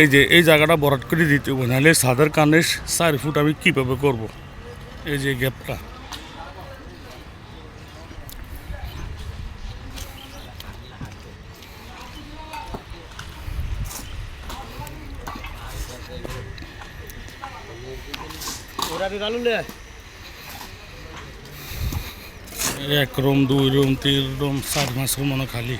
এই যে এই জায়গাটা বরাট করে দিতে হবে, নাহলে ছাদের কানে 4 ফুট আমি কীভাবে করব। এই যে গ্যাপটা, এক রুম, 2 রুম, 3 রুম, 4-5 রুম মনে খালি।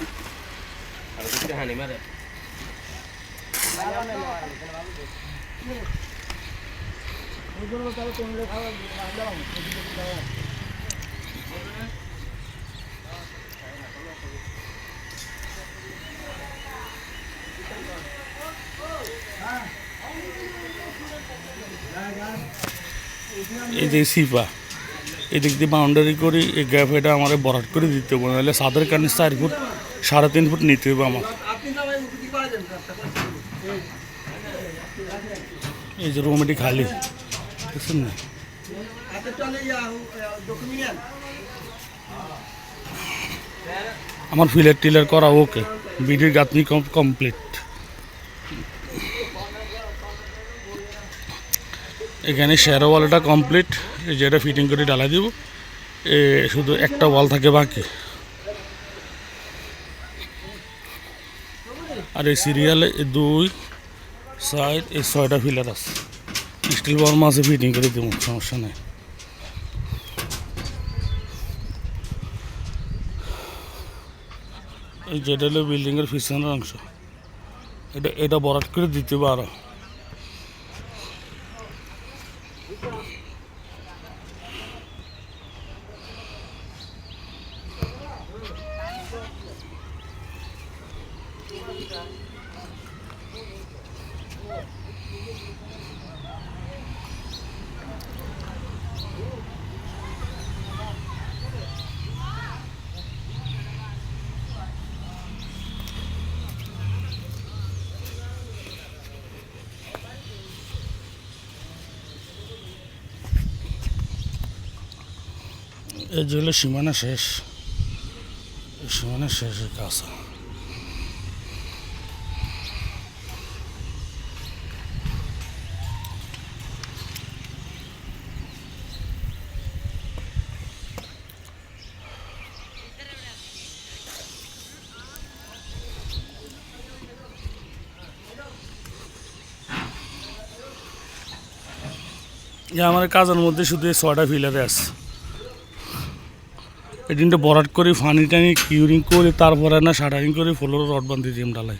এই যে সিপা এদিক দিয়ে বাউন্ডারি করি, এই গ্যাপ এটা আমার বরাট করে দিতে হবে, নাহলে ছাদের কানে 4 ফুট 3.5 ফুট নিতে হবে আমার। এই যে রুম এটি খালি, বুঝছেন না? আমার ফিলার টিলার করা ওকে, বিডির গাঁথনি কমপ্লিট। এখানে শেয়ার ওয়ালটা কমপ্লিট, এই যেটা ফিটিং করে ঢালাই দিব, শুধু একটা ওয়াল থাকে বাকি। আর এই সিরিয়ালে 2, 4, 6টা ফিলার আছে, স্টিল বর্মা আছে, ফিটিং করে দেবো, সমস্যা নেই। এই যেটা হলো বিল্ডিংয়ের পিছনের অংশ, এটা বরাট করে দিতে পারো। এই যে হলো সীমানা শেষ, সীমানা শেষের কাজ। আমার কাজের মধ্যে শুধু 6টা ফিলারে আছে, এদিনটা বরাট করে ফানি টানি কিউরিং করে তারপরে না শাটারিং করে ফ্লোর রড বান্ধি দিম ডালাই।